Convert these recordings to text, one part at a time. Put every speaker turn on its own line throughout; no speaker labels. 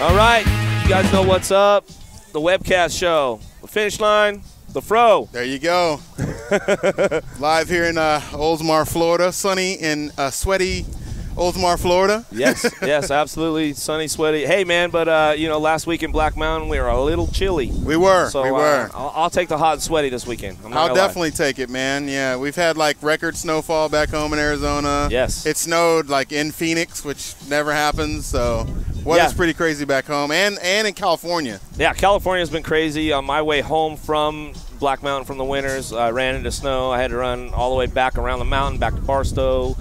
All right, you guys know what's up. The webcast show, the finish line, the fro.
There you go. Live here in Oldsmar, Florida. Sunny and sweaty Oldsmar, Florida.
Yes, yes, absolutely. Sunny, sweaty. Hey, man, but, you know, last week in Black Mountain, we were a little chilly.
We were.
So, I'll take the hot and sweaty this weekend.
I'll definitely take it, man. Yeah, we've had, like, record snowfall back home in Arizona.
Yes.
It snowed, like, in Phoenix, which never happens, so weather's pretty crazy back home, and in California. Yeah,
California's been crazy. On my way home from Black Mountain from the winters, I ran into snow. I had to run all the way back around the mountain, back to Barstow,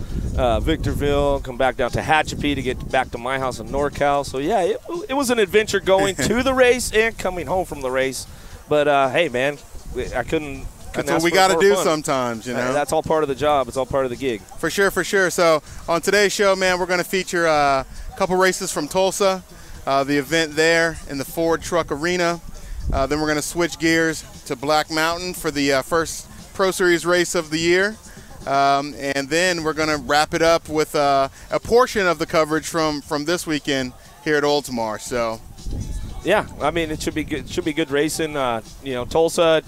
Victorville, come back down to Hatchapee to get back to my house in NorCal. So, yeah, it was an adventure going to the race and coming home from the race. But, hey, man, I couldn't
That's what we got to do sometimes, you know.
That's all part of the job. It's all part of the gig.
For sure, for sure. So, on today's show, man, we're going to feature a couple races from Tulsa, the event there in the Ford Truck Arena. Then we're going to switch gears to Black Mountain for the first Pro Series race of the year. And then we're going to wrap it up with a portion of the coverage from this weekend here at Oldsmar. So,
yeah, I mean, it should be good. Should be good racing. You know, Tulsa,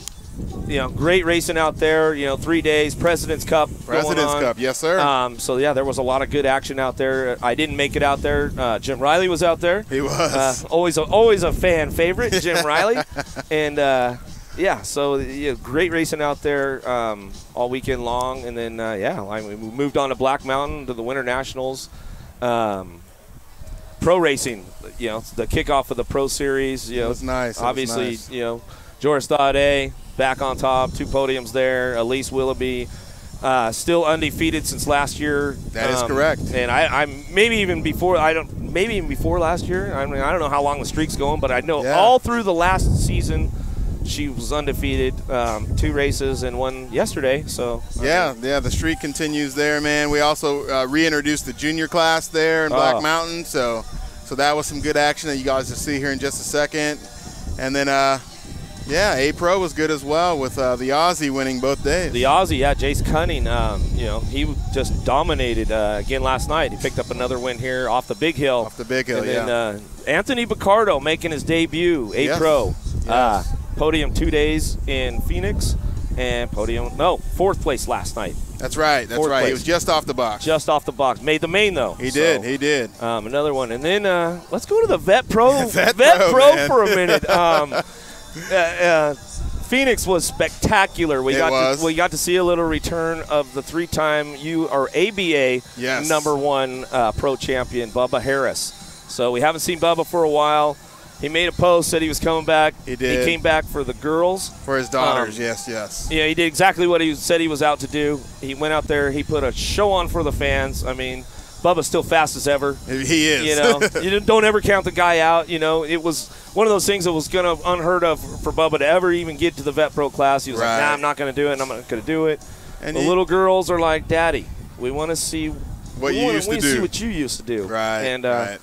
you know, great racing out there. You know, 3 days, President's Cup.
President's Cup, yes, sir.
So yeah, there was a lot of good action out there. I didn't make it out there. Jim Riley was out there.
He was
always a fan favorite, Jim Riley, and. Yeah, so great racing out there all weekend long, and then we moved on to Black Mountain to the Winter Nationals, pro racing. You know, the kickoff of the Pro Series. You know,
it was nice.
Obviously,
nice.
You know, Joris Thade back on top, 2 podiums there. Elise Willoughby still undefeated since last year.
That is correct.
And I'm maybe even before last year. I mean, I don't know how long the streak's going, but I know all through the last season. She was undefeated, 2 races and 1 yesterday. So
the streak continues there, man. We also reintroduced the junior class there in Black Mountain, so that was some good action that you guys will see here in just a second. And then A Pro was good as well with the Aussie winning both days.
The Aussie, Jace Cunning, you know, he just dominated again last night. He picked up another win here off the Big Hill.
Off the Big Hill,
and then, Anthony Picardo making his debut, A Pro.
Yes.
Podium 2 days in Phoenix, and 4th place last night.
That's right. That's right. He was just off the box.
Just off the box. Made the main, though.
He did. He did.
Another one. And then let's go to the Vet Pro.
Vet Pro
for a minute. Phoenix was spectacular. We got to see a little return of the 3-time ABA #1 pro champion, Bubba Harris. So we haven't seen Bubba for a while. He made a post, said he was coming back.
He did.
He came back for the girls.
For his daughters, yes.
Yeah, he did exactly what he said he was out to do. He went out there. He put a show on for the fans. I mean, Bubba's still fast as ever.
He is.
You know, you don't ever count the guy out. You know, it was one of those things that was unheard of for Bubba to ever even get to the Vet Pro class. He was like, nah, I'm not going to do it, and I'm not going to do it. And the little girls are like, Daddy, we want to see
what you used to do.
See what you used to do.
Right,
and,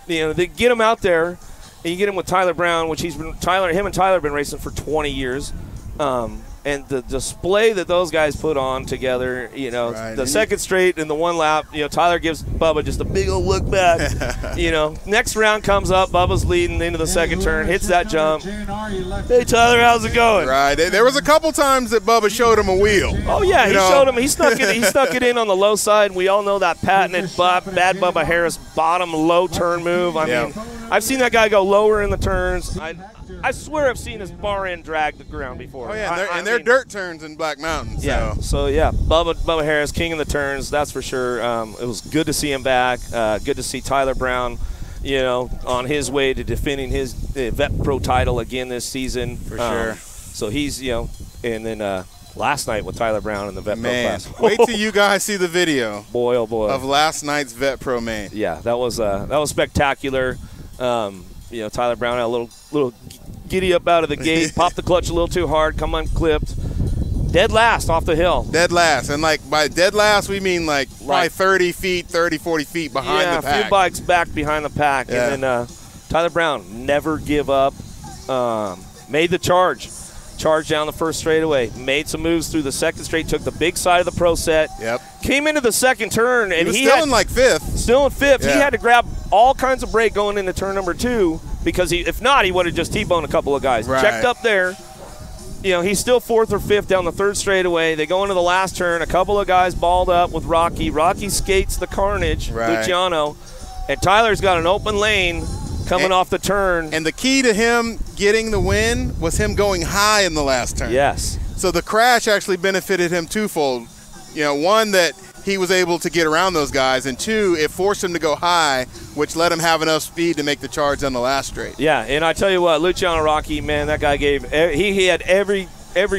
you know, they get him out there. And you get him with Tyler Brown, which him and Tyler have been racing for 20 years. And the display that those guys put on together, you know, the second straight and the 1 lap, you know, Tyler gives Bubba just a big old look back. You know, next round comes up, Bubba's leading into the second turn, hits that jump. Hey, Tyler, how's it going?
Right. There was a couple times that Bubba showed him a wheel.
Oh, yeah, showed him. He snuck it in on the low side. We all know that patented bad Bubba Harris bottom low turn move. I mean, I've seen that guy go lower in the turns. I swear I've seen his bar end drag the ground before.
Oh, yeah, they're dirt turns in Black Mountain. So.
Yeah, so, Bubba Harris, king of the turns, that's for sure. It was good to see him back. Good to see Tyler Brown, you know, on his way to defending his Vet Pro title again this season.
For sure.
So he's, you know, and then last night with Tyler Brown in the Vet Pro class.
Wait till you guys see the video.
Boy, oh, boy.
Of last night's Vet Pro main.
Yeah, that was spectacular. You know, Tyler Brown had a little giddy up out of the gate, popped the clutch a little too hard, come unclipped. Dead last off the hill.
Dead last. And, like, by dead last, we mean, like, probably 30 feet, 30, 40 feet behind the pack.
Yeah, a few bikes back behind the pack. Yeah. And then Tyler Brown, never give up, made the charge. Charged down the first straightaway, made some moves through the second straight, took the big side of the pro set.
Yep.
Came into the second turn, and
he was still in like 5th.
Still in fifth.
Yeah.
He had to grab all kinds of brake going into turn number 2 because if not, he would have just T-boned a couple of guys.
Right.
Checked up there. You know, he's still 4th or 5th down the 3rd straightaway. They go into the last turn. A couple of guys balled up with Rocky. Rocky skates the carnage, Luciano. And Tyler's got an open lane coming off the turn.
And the key to him getting the win was him going high in the last turn.
Yes.
So the crash actually benefited him twofold. You know, one, that he was able to get around those guys, and two, it forced him to go high, which let him have enough speed to make the charge on the last straight.
Yeah, and I tell you what, Luciano Rocky, man, that guy gave he had every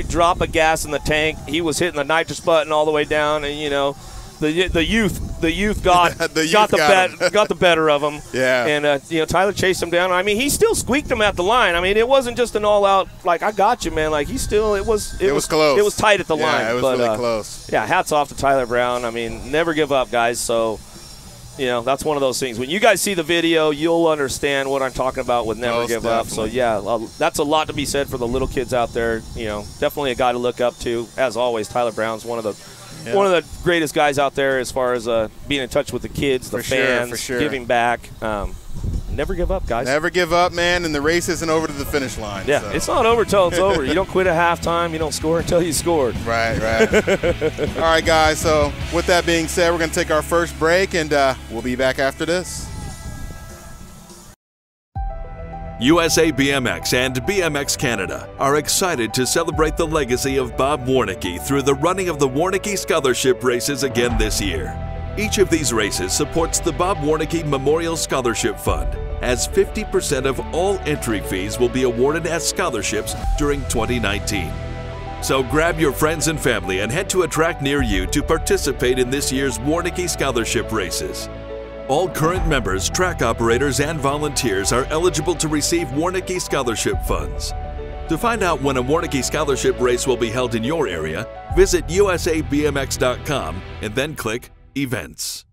drop of gas in the tank. He was hitting the nitrous button all the way down, and you know, the youth got got the better of him.
Yeah.
And you know, Tyler chased him down. I mean, he still squeaked him at the line. I mean, it wasn't just an all-out like I got you, man. Like it was close. It was tight at the line.
Yeah, it was really close.
Yeah, hats off to Tyler Brown. I mean, never give up, guys. So, you know, that's one of those things. When you guys see the video, you'll understand what I'm talking about with never give up. So, yeah, that's a lot to be said for the little kids out there. You know, definitely a guy to look up to. As always, Tyler Brown's one of the greatest guys out there as far as being in touch with the kids, the fans, giving back. Never give up, guys.
Never give up, man, and the race isn't over to the finish line.
Yeah,
so.
It's not over till it's over. You don't quit at halftime. You don't score until you scored.
Right. All right, guys, so with that being said, we're going to take our first break, and we'll be back after this.
USA BMX and BMX Canada are excited to celebrate the legacy of Bob Warnicki through the running of the Warnicki Scholarship Races again this year. Each of these races supports the Bob Warnicki Memorial Scholarship Fund, as 50% of all entry fees will be awarded as scholarships during 2019. So grab your friends and family and head to a track near you to participate in this year's Warnicki Scholarship Races. All current members, track operators, and volunteers are eligible to receive Warnicki Scholarship funds. To find out when a Warnicki Scholarship race will be held in your area, visit usabmx.com and then click Events.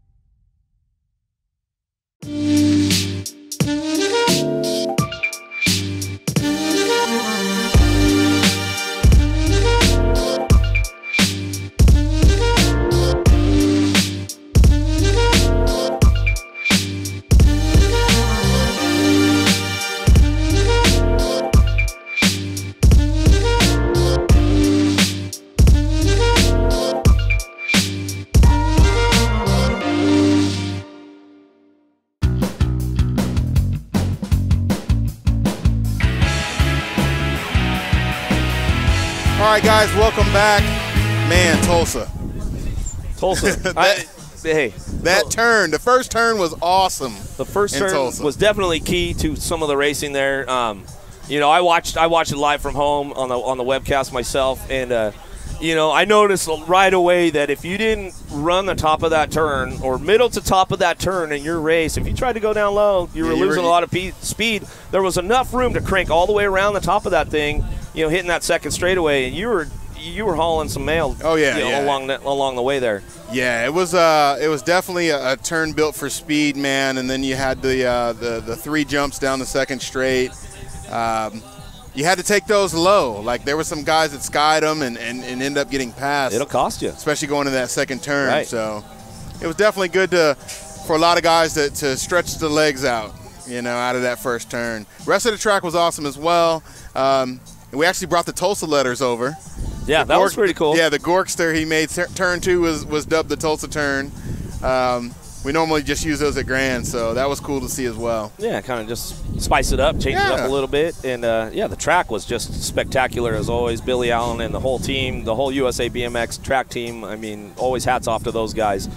All right, guys, welcome back. Man, Tulsa. That turn, the first turn was awesome.
The first turn was definitely key to some of the racing there. You know, I watched it live from home on the webcast myself, and you know, I noticed right away that if you didn't run the top of that turn or middle to top of that turn in your race, if you tried to go down low, you were losing a lot of speed. There was enough room to crank all the way around the top of that thing, you know, hitting that second straightaway, and you were hauling some mail. Along the way there.
Yeah, it was definitely a turn built for speed, man. And then you had the 3 jumps down the second straight. You had to take those low. Like, there were some guys that skied them and end up getting past.
It'll cost you,
especially going to that second turn.
Right.
So it was definitely good for a lot of guys to stretch the legs out, you know, out of that first turn. The rest of the track was awesome as well. And we actually brought the Tulsa letters over.
Yeah, that was pretty cool.
Yeah, the Gorkster he made turn 2 was dubbed the Tulsa turn. We normally just use those at Grand, so that was cool to see as well.
Yeah, kind of just spice it up, change it up a little bit. And, yeah, the track was just spectacular as always. Billy Allen and the whole team, the whole USA BMX track team, I mean, always hats off to those guys.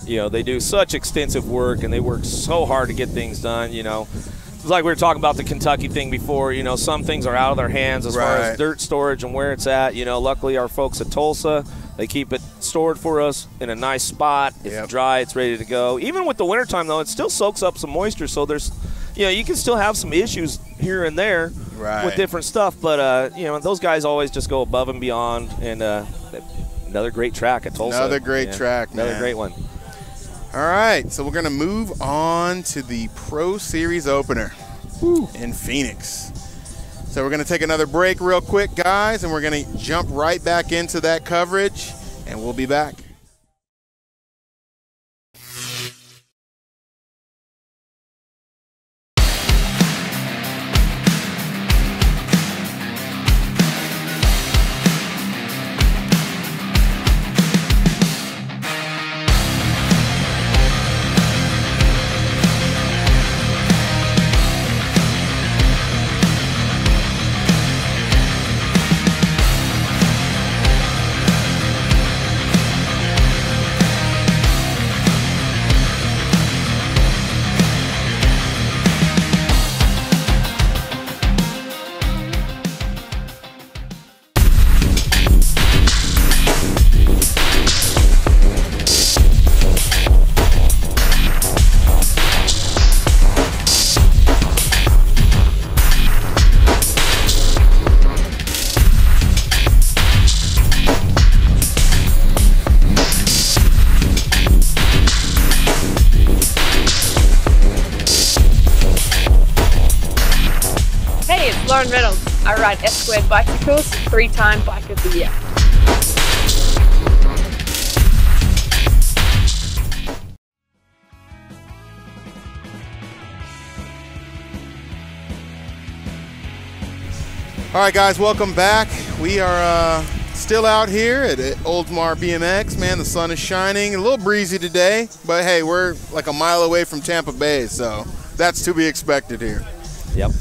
You know, they do such extensive work, and they work so hard to get things done, you know. It's like we were talking about the Kentucky thing before. You know, some things are out of their hands as far as dirt storage and where it's at. You know, luckily our folks at Tulsa, they keep it stored for us in a nice spot. It's dry, it's ready to go. Even with the wintertime, though, it still soaks up some moisture. So there's, you know, you can still have some issues here and there with different stuff. But, you know, those guys always just go above and beyond. And another great track at Tulsa.
Another great track, man.
Another great one.
All right, so we're going to move on to the Pro Series opener in Phoenix. So we're going to take another break real quick, guys, and we're going to jump right back into that coverage, and we'll be back.
Lauren Reynolds. I ride S-Squared bicycles, 3-time Bike of the Year.
All right, guys, welcome back. We are still out here at Oldsmar BMX. Man, the sun is shining. A little breezy today, but hey, we're like a mile away from Tampa Bay, so that's to be expected here.
Yep.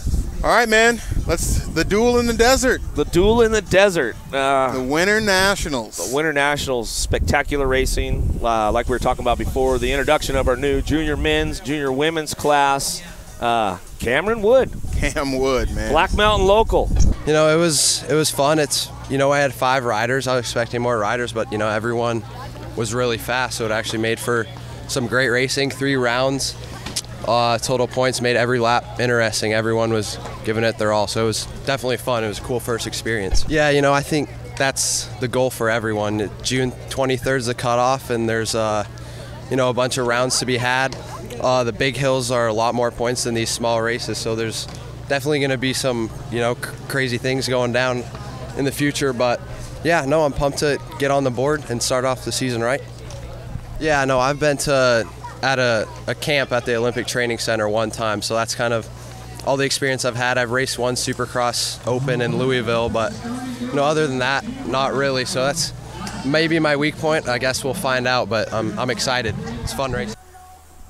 All right, man, the duel in the desert.
The duel in the desert.
The Winter Nationals.
The Winter Nationals, spectacular racing. Like we were talking about before, the introduction of our new junior men's, junior women's class. Cameron Wood.
Cam Wood, man.
Black Mountain local.
You know, it was fun. I had 5 riders. I was expecting more riders, but everyone was really fast, so it actually made for some great racing. 3 rounds, total points, made every lap interesting. Everyone was giving it their all, so it was definitely fun. It was a cool first experience. Yeah, I think that's the goal for everyone. June 23rd is the cutoff, and there's a bunch of rounds to be had. The big hills are a lot more points than these small races, so there's definitely going to be some, crazy things going down in the future. But yeah, no, I'm pumped to get on the board and start off the season right. Yeah, no, I've been at a camp at the Olympic Training Center one time, so that's kind of all the experience I've had. I've raced one Supercross Open in Louisville, but other than that, not really. So that's maybe my weak point. I guess we'll find out, but I'm excited. It's fun racing.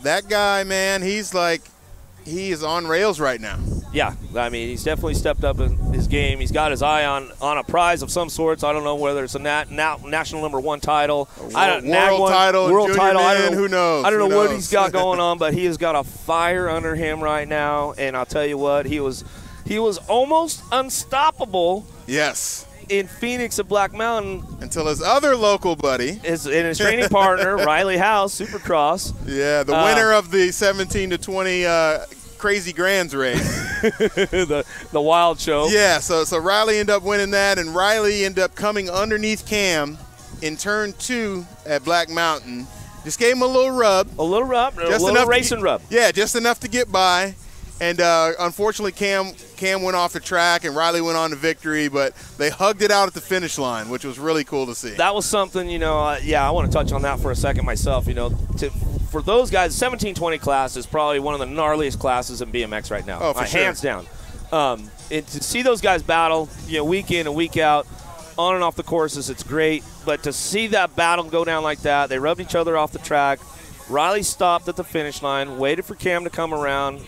That guy, man, he is on rails right now.
Yeah, I mean, he's definitely stepped up in his game. He's got his eye on a prize of some sorts. I don't know whether it's a national #1 title,
world title,
world title.
I don't know. Who knows?
I don't know what he's got going on, but he has got a fire under him right now. And I'll tell you what, he was almost unstoppable.
Yes.
In Phoenix at Black Mountain,
until his other local buddy,
his training partner Riley House, Supercross.
Yeah, the winner of the 17 to 20 Crazy Grands race,
the wild show.
Yeah, so Riley ended up winning that, and Riley ended up coming underneath Cam in turn 2 at Black Mountain. Just gave him a little rub,
a little racing rub.
Yeah, just enough to get by. And unfortunately, Cam went off the track, and Riley went on to victory, but they hugged it out at the finish line, which was really cool to see.
That was something, I want to touch on that for a second myself. For those guys, 17-20 class is probably one of the gnarliest classes in BMX right now.
Oh, for sure.
Hands down. And to see those guys battle, week in and week out, on and off the courses, it's great. But to see that battle go down like that, they rubbed each other off the track. Riley stopped at the finish line, waited for Cam to come around.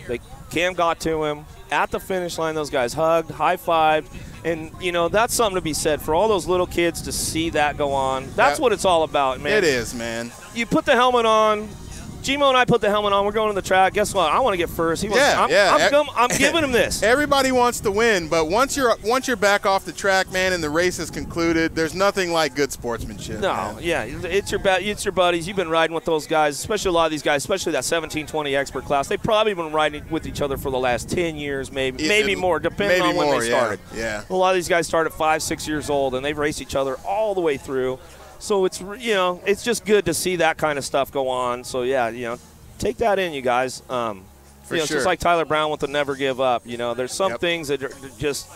Cam got to him at the finish line. Those guys hugged, high-fived, and that's something to be said for all those little kids to see that go on. That's what it's all about, man.
It is, man.
You put the helmet on. Gmo and I put the helmet on. We're going to the track. Guess what? I want to get first. I'm giving him this.
Everybody wants to win, but once you're back off the track, man, and the race is concluded, there's nothing like good sportsmanship.
No,
man.
Yeah, it's your buddies. You've been riding with those guys, especially a lot of these guys, especially that 17-20 expert class. They've probably been riding with each other for the last 10 years, maybe more, depending on when they started.
Yeah.
A lot of these guys started 5, 6 years old, and they've raced each other all the way through. So it's it's just good to see that kind of stuff go on. So yeah, take that in, you guys.
For sure.
It's just like Tyler Brown with the never give up. There's some things that are just,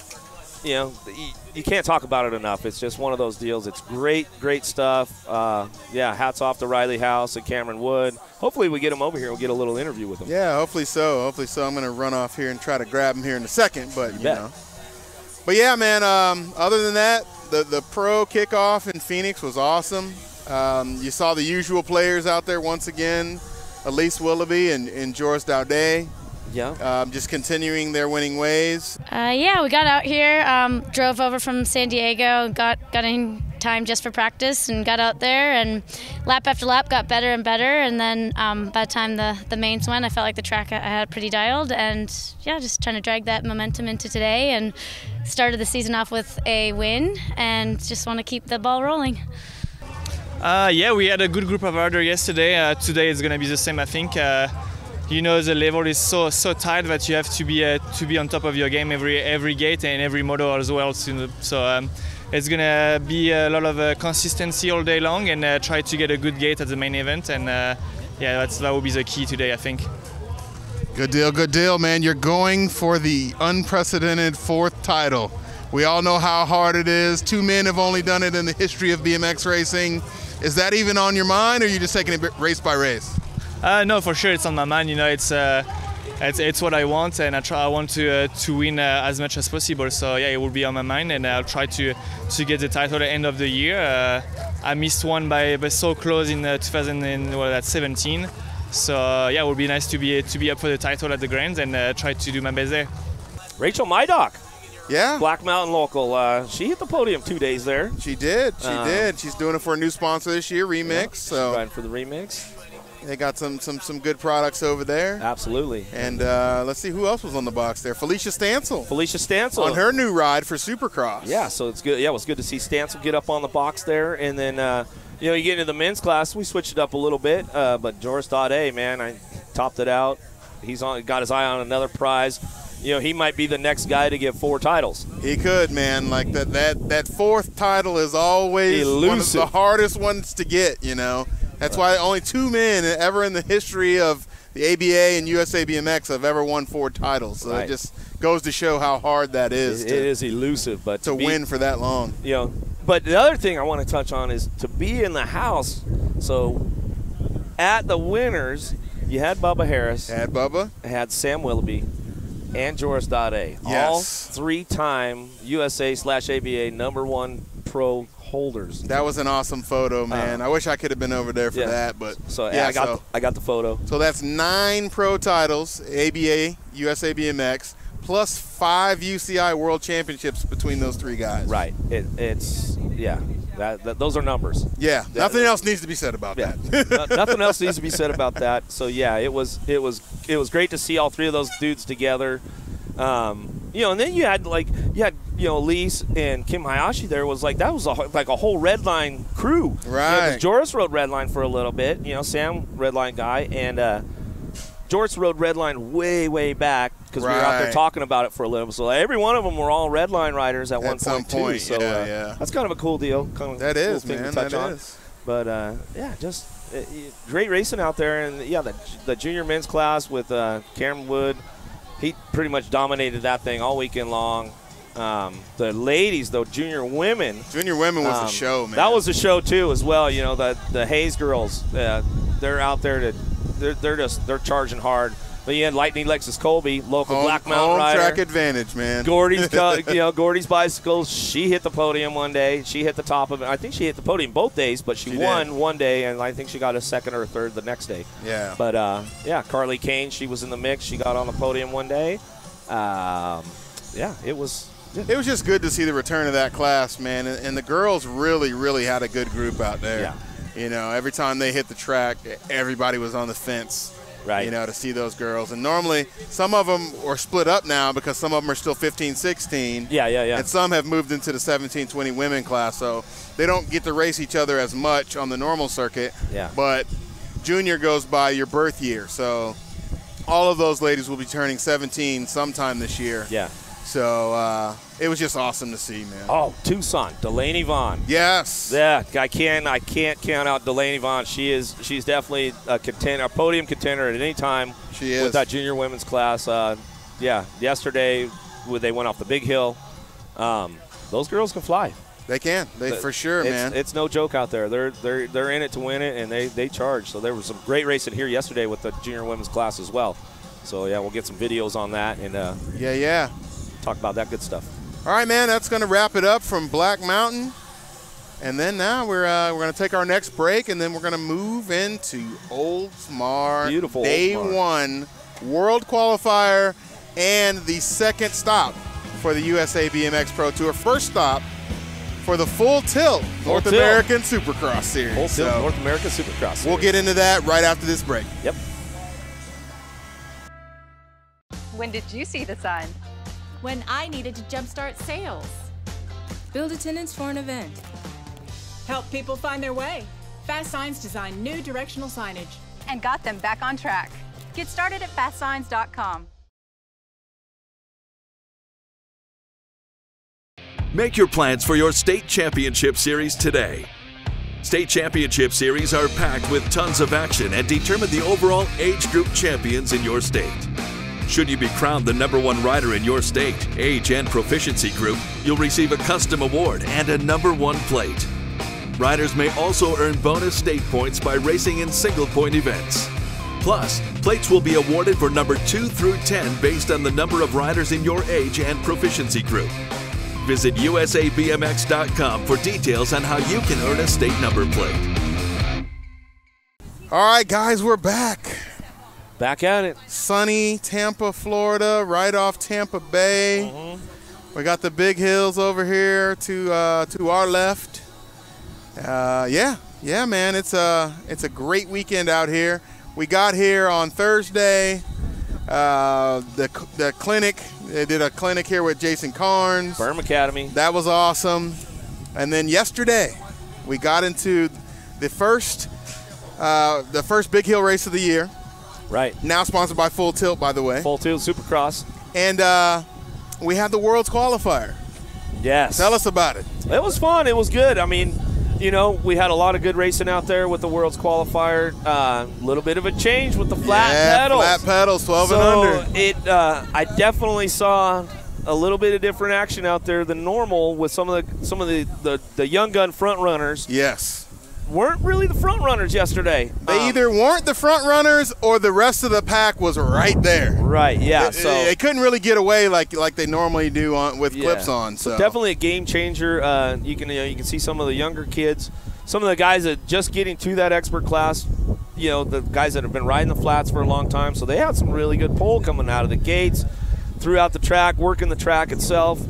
you can't talk about it enough. It's just one of those deals. It's great stuff. Hats off to Riley House and Cameron Wood. Hopefully we get him over here. We'll get a little interview with him.
Yeah, hopefully so. I'm going to run off here and try to grab him here in a second. But, But, yeah, man, other than that, the pro kickoff in Phoenix was awesome. You saw the usual players out there once again. Elise Willoughby and Joris Daudet.
Yeah.
Just continuing their winning ways.
We got out here, drove over from San Diego, got in time just for practice and got out there, and lap after lap got better and better, and then by the time the mains went, I felt like the track I had pretty dialed, and just trying to drag that momentum into today, and started the season off with a win, and just want to keep the ball rolling.
We had a good group of riders yesterday. Today it's going to be the same, I think. The level is so tight that you have to be on top of your game every gate and every moto as well. So it's going to be a lot of consistency all day long, and try to get a good gate at the main event. And that will be the key today, I think.
Good deal, man. You're going for the unprecedented 4th title. We all know how hard it is. 2 men have only done it in the history of BMX racing. Is that even on your mind, or are you just taking it race by race?
No, for sure it's on my mind. You know, it's what I want, and I want to win as much as possible. So yeah, it will be on my mind, and I'll try to get the title at the end of the year. I missed one by so close in 2017. So yeah, it would be nice to be up for the title at the Grands and try to do my best there.
Rachel Mydock.
Yeah.
Black Mountain local. She hit the podium 2 days there.
She did. She's doing it for a new sponsor this year, Remix.
Yeah,
so
riding for the Remix.
They got some good products over there.
Absolutely.
And let's see who else was on the box there. Felicia Stansel. On her new ride for Supercross.
Yeah, so it's good. Yeah, it was good to see Stansel get up on the box there. And then, you get into the men's class. We switched it up a little bit. But Joris Dade, man, I topped it out. He's got his eye on another prize. He might be the next guy to get 4 titles.
He could, man. Like that 4th title is always
elusive.
One of the hardest ones to get, That's why only 2 men ever in the history of the ABA and USA BMX have ever won 4 titles. So It just goes to show how hard that is.
It is elusive, but
to win for that long.
But the other thing I want to touch on is to be in the house. So at the winners, you had Bubba Harris. Had Sam Willoughby and Joris Dade.
Yes.
All 3-time USA/ABA #1 pro holders.
That was an awesome photo, man. I wish I could have been over there for that, but
I got the photo.
So that's 9 pro titles, ABA, USA BMX, plus 5 UCI World Championships between those 3 guys.
Right. Those are numbers.
Yeah. Nothing else needs to be said about that.
Nothing else needs to be said about that. So yeah, it was great to see all 3 of those dudes together. And then you had Elise and Kim Hayashi there. That was like a whole Redline crew.
Right.
Joris rode Redline for a little bit. Sam, Redline guy, and Joris rode Redline way back because we were out there talking about it for a little bit. So every one of them were all Redline riders at one point too. So that's kind of a cool deal.
That is,
cool thing
man.
to touch
that
on.
is.
But just great racing out there, and the junior men's class with Cameron Wood. He pretty much dominated that thing all weekend long. The ladies, though, junior women was
a show, man.
That was a show too, as well. The Hayes girls, they're out there they're charging hard. But you had Lightning Lexus Colby, local Black Mountain rider.
Home track advantage, man.
Gordy's bicycles. She hit the podium one day. She hit the top of it. I think she hit the podium both days, but she won one day, and I think she got a 2nd or 3rd the next day.
Yeah.
But Carly Kane, she was in the mix. She got on the podium one day. It was.
It was just good to see the return of that class, man. And the girls really had a good group out there.
Yeah.
Every time they hit the track, everybody was on the fence.
Right.
To see those girls. And normally some of them are split up now because some of them are still 15, 16.
Yeah.
And some have moved into the 17, 20 women class. So they don't get to race each other as much on the normal circuit.
Yeah.
But junior goes by your birth year. So all of those ladies will be turning 17 sometime this year.
Yeah.
So it was just awesome to see, man.
Oh, Tucson, Delaney Vaughn.
Yes.
Yeah, I can't count out Delaney Vaughn. She's definitely a podium contender at any time.
She is.
With that junior women's class. Yesterday they went off the big hill. Those girls can fly.
They can. For sure, man.
It's no joke out there. They're in it to win it, and they charge. So there was some great racing here yesterday with the junior women's class as well. So yeah, we'll get some videos on that and talk about that good stuff.
All right, man, that's going to wrap it up from Black Mountain. And then now we're going to take our next break, and then we're going to move into Oldsmar.
Beautiful
Day
Oldsmar.
1 World Qualifier and the 2nd stop for the USA BMX Pro Tour. First stop for the Full Tilt North American Supercross Series.
Full Tilt North American Supercross Series.
We'll get into that right after this break.
Yep.
When did you see the sign?
When I needed to jumpstart sales. Build attendance for an event.
Help people find their way. Fast Signs designed new directional signage.
And got them back on track. Get started at fastsigns.com.
Make your plans for your state championship series today. State Championship Series are packed with tons of action and determine the overall age group champions in your state. Should you be crowned the #1 rider in your state, age, and proficiency group, you'll receive a custom award and a #1 plate. Riders may also earn bonus state points by racing in single-point events. Plus, plates will be awarded for number 2 through 10 based on the number of riders in your age and proficiency group. Visit usabmx.com for details on how you can earn a state number plate.
All right, guys, we're back.
Back at it.
Sunny Tampa, Florida, right off Tampa Bay. We got the big hills over here to our left. Yeah, man, it's a great weekend out here. We got here on Thursday. The clinic, they did a clinic here with Jason Carnes.
Berm Academy.
That was awesome. And then yesterday, we got into the first big hill race of the year.
Right.
Now sponsored by Full Tilt, by the way.
Full Tilt Supercross.
And we had the World's Qualifier.
Yes.
Tell us about it.
It was fun. It was good. I mean, you know, we had a lot of good racing out there with the World's Qualifier. A little bit of a change with the flat pedals.
Flat pedals, 12 and under.
I definitely saw a little bit of different action out there than normal with some of the young gun front runners.
Yes.
Weren't really the front runners yesterday.
They either weren't the front runners or the rest of the pack was right there.
Right, yeah. So
they couldn't really get away like they normally do with clips on. So
definitely a game changer. You can see some of the younger kids, some of the guys that just getting to that expert class. You know, the guys that have been riding the flats for a long time. So they had some really good pole coming out of the gates, throughout the track, working the track itself.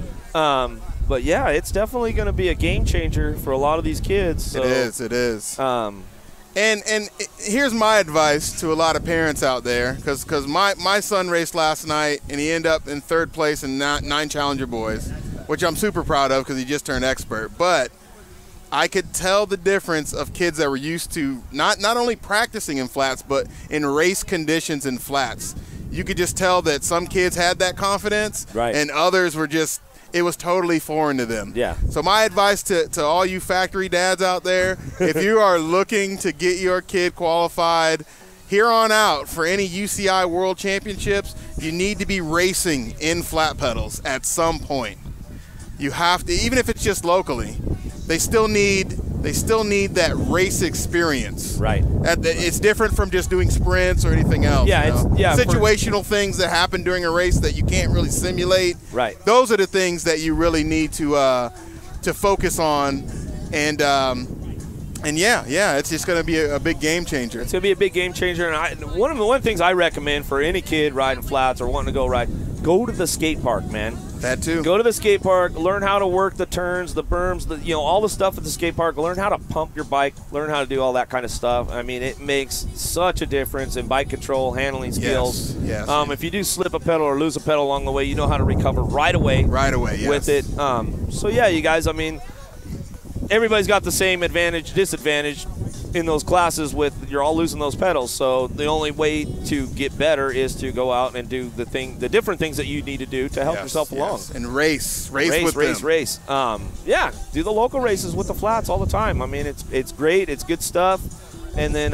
But yeah, it's definitely going to be a game changer for a lot of these kids. So,
it is. And here's my advice to a lot of parents out there, because my son raced last night and he ended up in 3rd place in 9 Challenger Boys, which I'm super proud of because he just turned expert. But I could tell the difference of kids that were used to not only practicing in flats, but in race conditions in flats. You could just tell that some kids had that confidence,
right,
and others were just, it was totally foreign to them.
Yeah.
So my advice to all you factory dads out there, if you are looking to get your kid qualified here on out for any UCI World Championships, you need to be racing in flat pedals at some point. You have to, even if it's just locally, they still need that race experience.
Right.
It's different from just doing sprints or anything else.
Yeah,
situational things that happen during a race that you can't really simulate.
Right.
Those are the things that you really need to focus on, and it's just going to be a big game changer.
It's going to be a big game changer, and one of the things I recommend for any kid riding flats or wanting to go ride, go to the skate park, man.
That too.
Go to the skate park, learn how to work the turns, the berms, all the stuff at the skate park. Learn how to pump your bike, learn how to do all that kind of stuff. I mean, it makes such a difference in bike control, handling skills.
Yes.
If you do slip a pedal or lose a pedal along the way, you know how to recover right away.
Yes.
With it. So yeah, you guys, I mean, everybody's got the same advantage, disadvantage in those classes with you're all losing those pedals. So the only way to get better is to go out and do the different things that you need to do to help yourself along.
And race with them.
Yeah, do the local races with the flats all the time. I mean, it's great. It's good stuff. And then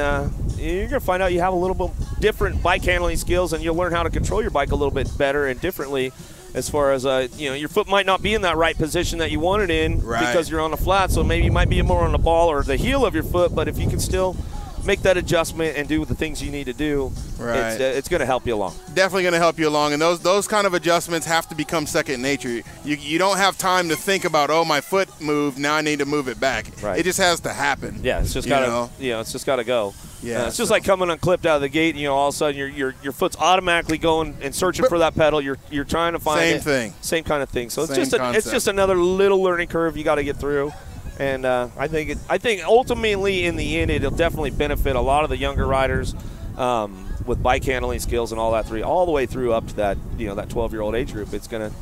you're gonna find out you have a little bit different bike handling skills, and you'll learn how to control your bike a little bit better and differently. As far as, your foot might not be in that right position that you want it in because you're on the flat, so maybe you might be more on the ball or the heel of your foot, but if you can still make that adjustment and do the things you need to do, it's going to help you along.
Definitely going to help you along, and those kind of adjustments have to become second nature. You don't have time to think about, oh, my foot moved, now I need to move it back.
Right.
It just has to happen.
Yeah, it's just got to, it's just got to go.
Yeah,
it's just like coming unclipped out of the gate. All of a sudden your foot's automatically going and searching for that pedal. You're trying to find same kind of thing. So it's just another little learning curve you got to get through. And I think ultimately in the end it'll definitely benefit a lot of the younger riders with bike handling skills and all that all the way through up to that that 12-year-old age group. It's gonna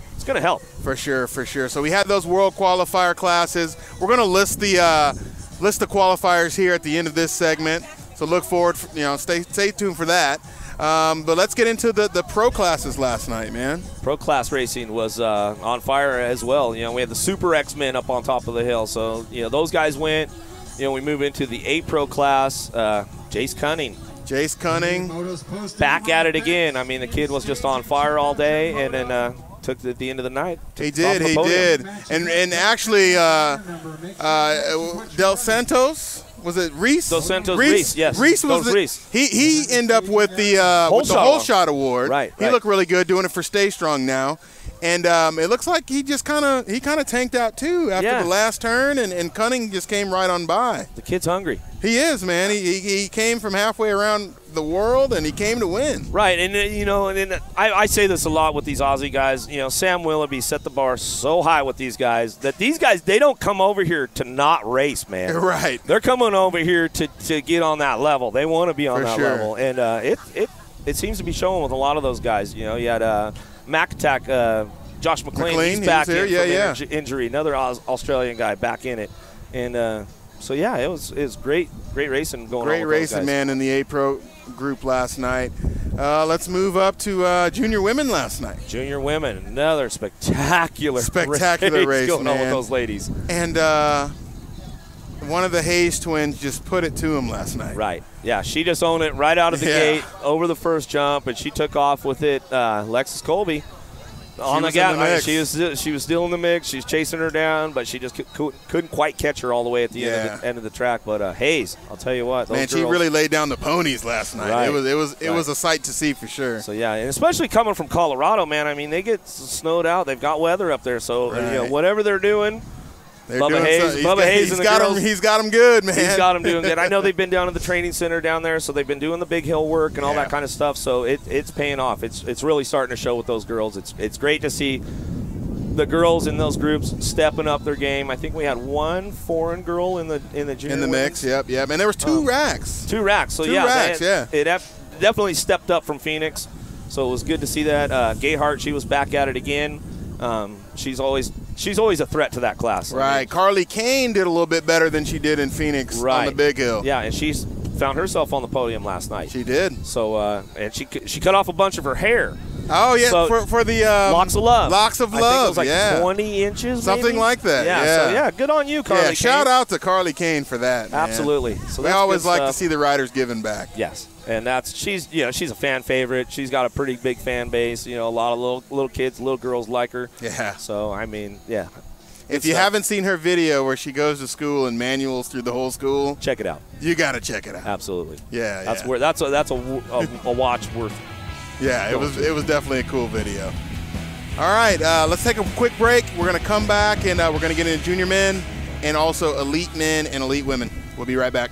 help for sure.
So we had those world qualifier classes. We're gonna list the qualifiers here at the end of this segment. So look forward, stay tuned for that. But let's get into the pro classes last night, man.
Pro class racing was on fire as well. We had the Super X-Men up on top of the hill. So, those guys went, we move into the A Pro class. Jace Cunning.
Jace Cunning.
Back at it again. I mean, the kid was just on fire all day, and then took it at the end of the night.
He did. And actually, Del Santos. Was it Reese?
Dos Santos Reese, yes.
Reese was
Reese.
He ended up with the whole shot award.
Right.
He looked really good doing it for Stay Strong now. And it looks like he just kind of tanked out too after the last turn, and Cunning just came right on by.
The kid's hungry.
He is, man. He came from halfway around the world, and he came to win.
Right, and I say this a lot with these Aussie guys. Sam Willoughby set the bar so high with these guys that these guys, they don't come over here to not race, man.
Right.
They're coming over here to get on that level. They want to be on that level, and it seems to be showing with a lot of those guys. You had Mac Attack, Josh McLean, he's back in from injury. Another Australian guy back in it, and so yeah, it was great racing going on.
Great racing, man, in the A Pro group last night. Let's move up to junior women last night.
Junior women, another spectacular race
man.
going on with those ladies.
And one of the Hayes twins just put it to him last night.
Right. Yeah, she just owned it right out of the gate over the first jump, and she took off with it. Lexus Colby on the gap. She was still in the mix. She's chasing her down, but she just couldn't quite catch her all the way at the end of the track. But Hayes, I'll tell you what, those girls,
she really laid down the ponies last night. Right. It was a sight to see for sure.
So yeah, and especially coming from Colorado, man. I mean, they get snowed out. They've got weather up there, so whatever they're doing. Bubba Hayes and the girls.
He's got them good, man.
He's got them doing good. I know they've been down at the training center down there, so they've been doing the big hill work and all that kind of stuff. So it's paying off. It's really starting to show with those girls. It's great to see the girls in those groups stepping up their game. I think we had one foreign girl in the junior
in the mix. Yep. And there was two racks.
Two racks. So it definitely stepped up from Phoenix. So it was good to see that. Gayhart, she was back at it again. She's always a threat to that class.
Right. I mean, Carly Kane did a little bit better than she did in Phoenix on the big hill.
Yeah, and she's found herself on the podium last night.
She did.
So and she cut off a bunch of her hair.
Oh yeah, so
for the Locks of Love.
Locks of Love.
I think it was like 20 inches,
something
maybe?
like that.
Yeah. So good on you, Carly. Kane.
Shout out to Carly Kane for that. Man.
Absolutely. So
we always like to see the riders giving back.
Yes. And she's a fan favorite. She's got a pretty big fan base. A lot of little kids, little girls like her. Yeah. So I mean, yeah.
If you haven't seen her video where she goes to school and manuals through the whole school,
check it out.
You got to check it out.
Absolutely.
Yeah.
That's a watch worth.
Yeah, it was definitely a cool video. All right, let's take a quick break. We're going to come back and we're going to get into junior men and also elite men and elite women. We'll be right back.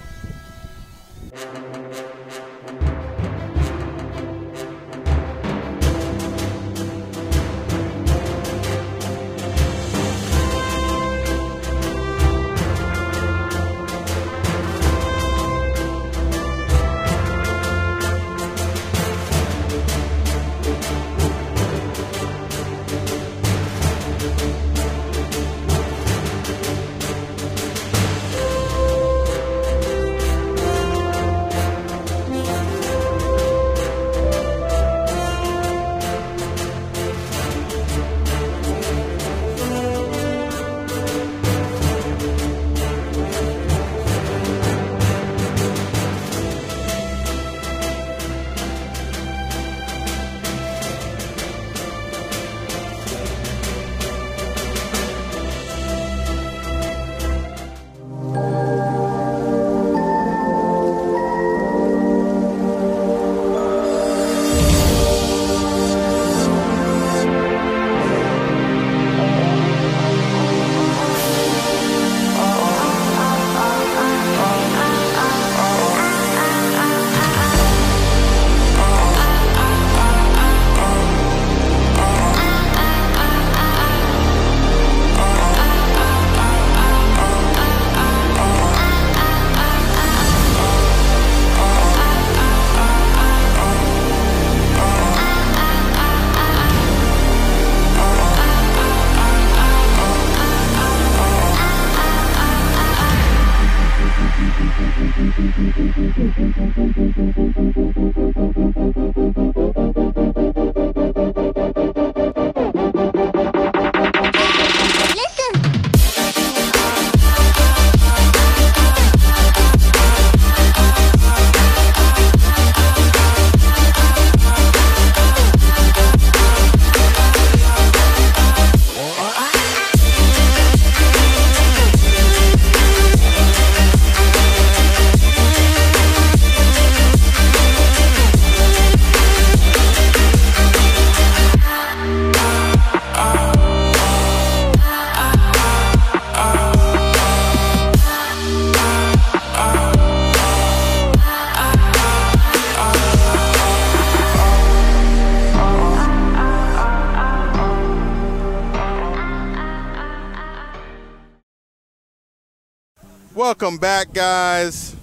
Welcome back, guys.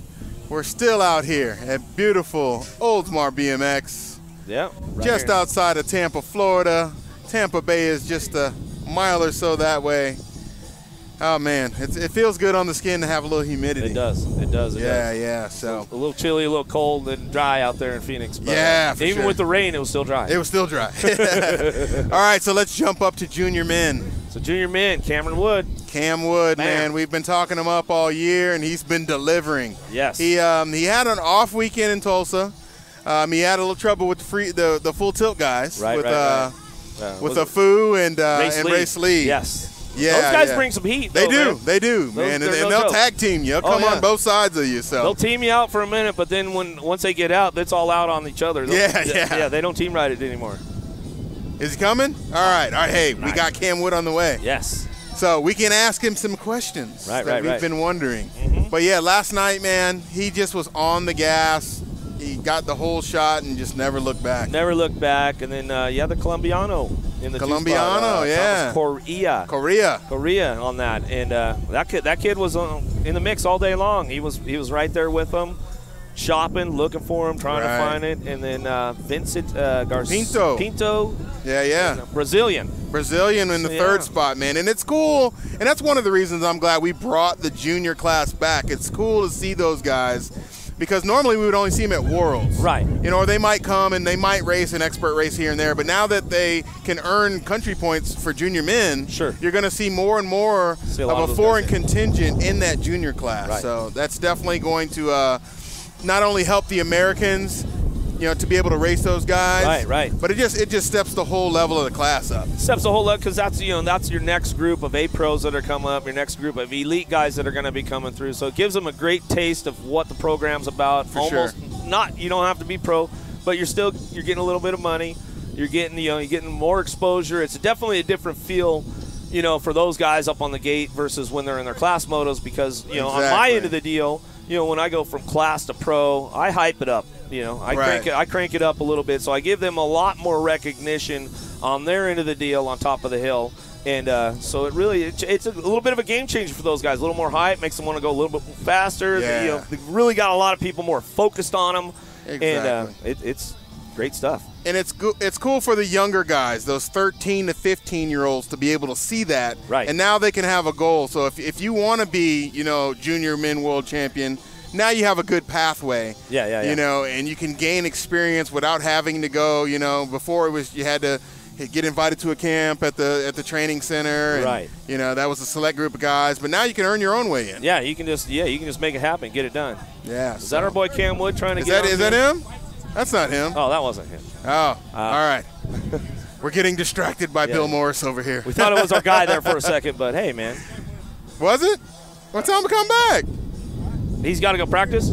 We're still out here at beautiful Oldsmar BMX.
Yeah.
Just outside of Tampa, Florida. Tampa Bay is just a mile or so that way. Oh, man. It feels good on the skin to have a little humidity.
It does. It does. It does.
Yeah. So
a little chilly, a little cold, and dry out there in Phoenix. But,
for
even
sure.
with the rain, it was still dry.
It was still dry. All right, so let's jump up to junior men.
So junior men, Cameron Wood.
Cam Wood, man. We've been talking him up all year, and he's been delivering.
Yes.
He had an off weekend in Tulsa. He had a little trouble with the full tilt guys.
Right.
With Afu and Race Lee.
Yes.
Yeah,
those guys bring some heat.
They do, man. And they'll tag team you. Come on both sides of you. So
they'll team you out for a minute, but then once they get out, it's all out on each other. Yeah. They don't team ride it anymore.
Is he coming? All right. Hey, we got Cam Wood on the way.
Yes.
So we can ask him some questions that we've been wondering.
Mm-hmm.
But yeah, last night, man, he just was on the gas. He got the whole shot and just never looked back.
Never looked back. And then, the Colombiano in the
Colombiano,
Correa on that. And that kid was in the mix all day long. He was right there with them, shopping, looking for him, trying to find it. And then Vincent Pinto.
Yeah.
Brazilian
in the third spot, man. And it's cool. And that's one of the reasons I'm glad we brought the junior class back. It's cool to see those guys, because normally we would only see them at Worlds.
Right.
Or they might come and they might race an expert race here and there, but now that they can earn country points for junior men,
you're
going to see more and more of a foreign contingent in that junior class.
Right.
So that's definitely going to not only help the Americans, to be able to race those guys.
Right.
But it just steps the whole level of the class up.
Steps the whole level, because that's your next group of A pros that are coming up, your next group of elite guys that are going to be coming through. So it gives them a great taste of what the program's about.
For sure.
You don't have to be pro, but you're getting a little bit of money. You're getting more exposure. It's definitely a different feel, for those guys up on the gate versus when they're in their class motos, because on my end of the deal, when I go from class to pro, I hype it up. I crank it up a little bit, so I give them a lot more recognition on their end of the deal on top of the hill. And so it's a little bit of a game changer for those guys. A little more hype, makes them want to go a little bit faster.
Yeah.
They've really got a lot of people more focused on them.
Exactly.
And it's great stuff.
And it's cool for the younger guys, those 13 to 15-year-olds, to be able to see that.
Right.
And now they can have a goal. So if you want to be, junior men world champion, now you have a good pathway.
Yeah.
And you can gain experience without having to go, before you had to get invited to a camp at the training center. And,
right.
That was a select group of guys. But now you can earn your own way in.
Yeah, you can just make it happen, get it done.
Yeah.
Is that our boy Cam Wood trying to get
Is that him? That's not him.
Oh, that wasn't him.
Oh, all right. We're getting distracted by Bill Morris over here.
We thought it was our guy there for a second, but hey, man.
Was it? Well, tell him to come back.
He's got to go practice?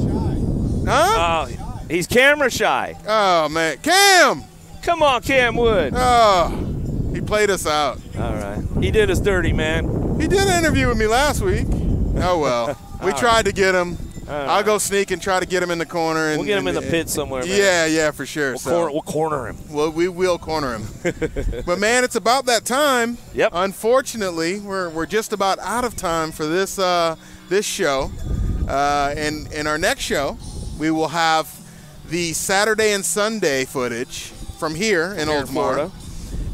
Huh?
He's camera shy.
Oh, man. Cam!
Come on, Cam Wood.
Oh, he played us out.
All right. He did us dirty, man.
He did an interview with me last week. Oh, well. We tried to get him. I'll go sneak and try to get him in the corner. And,
we'll get him in the pit somewhere, man.
Yeah, for sure.
We'll corner him.
Well, we will corner him. But, man, it's about that time.
Yep.
Unfortunately, we're just about out of time for this show. And in our next show, we will have the Saturday and Sunday footage from here in Oldsmar.
Florida.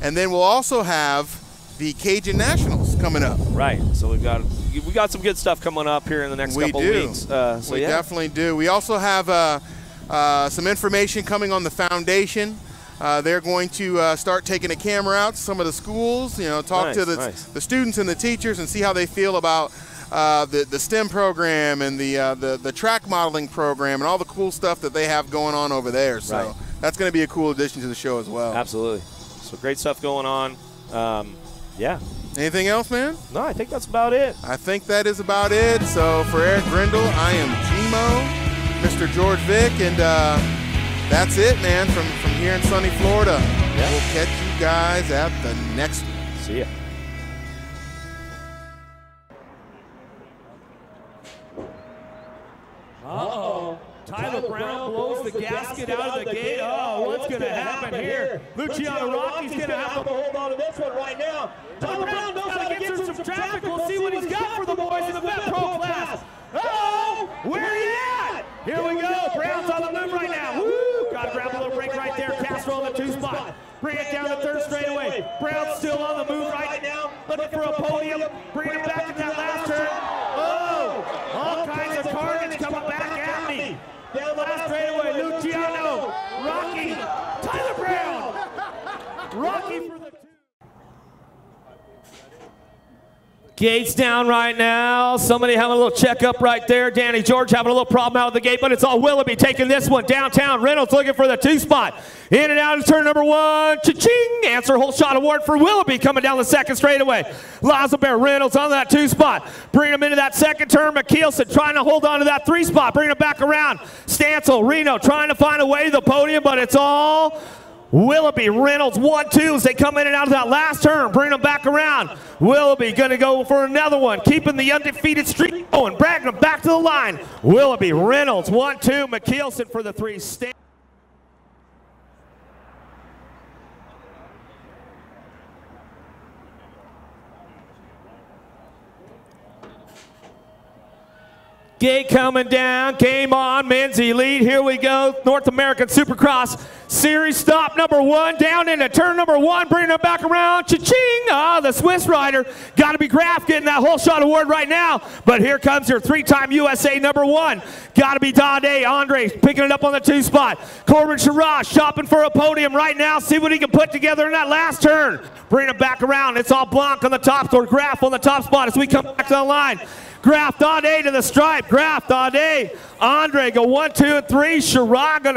And then we'll also have the Gator Nationals coming up.
Right. So we got some good stuff coming up here in the next couple weeks.
We definitely do. We also have some information coming on the foundation. They're going to start taking a camera out to some of the schools, talk to the students and the teachers and see how they feel about the STEM program and the track modeling program and all the cool stuff that they have going on over there. So that's going to be a cool addition to the show as well.
Absolutely. So great stuff going on.
Anything else, man?
No, I think that's about it.
I think that is about it. So for Eric Grindle, I am Gmo, Mr. George Vick, and that's it, man, from here in sunny Florida.
Yeah.
We'll catch you guys at the next one.
See ya. Uh-oh. Tyler Brown blows the gasket out of the gate. Oh, what's going to happen here? Luciano Rocky's going to have to hold on to this one right now. Tyler Brown knows how to get through some traffic. We'll see what he's got for the boys in the Vet Pro class. there. Castro on the 2 spot. Bring it down the 3rd straightaway. Brown still on the move right now. Looking for a podium. Bring it back in that last turn. Oh! All kinds of carnage coming back at me. Down the last straightaway. Luciano. Rocky. Tyler Brown. Rocky for the 2. Gates down right now. Somebody having a little checkup right there. Danny George having a little problem out with the gate, but it's all Willoughby taking this one downtown. Reynolds looking for the 2 spot. In and out of turn number 1. Cha-ching! Answer whole shot award for Willoughby coming down the 2nd straightaway. Lazabert Reynolds on that 2 spot. Bring him into that 2nd turn. McKeelson trying to hold on to that 3 spot. Bring him back around. Stancil, Reno trying to find a way to the podium, but it's all Willoughby, Reynolds, 1-2 as they come in and out of that last turn. Bring them back around. Willoughby going to go for another one, keeping the undefeated streak going, bragging them back to the line. Willoughby, Reynolds, 1-2. McKeelson for the 3. Gate coming down, game on, Menzie lead, here we go, North American Supercross Series stop number 1, down into turn number 1, bringing it back around, cha-ching, the Swiss rider, got to be Graf getting that whole shot award right now, but here comes your 3-time USA number 1, got to be Dade, Andre picking it up on the 2 spot, Corbin Sherrod shopping for a podium right now, see what he can put together in that last turn, bring it back around, it's all Blanc on the top, or Graf on the top spot as we come back to the line. Graf, Dade to the stripe. Graf, Dade, Andre go 1, 2, and 3. Sherrod going to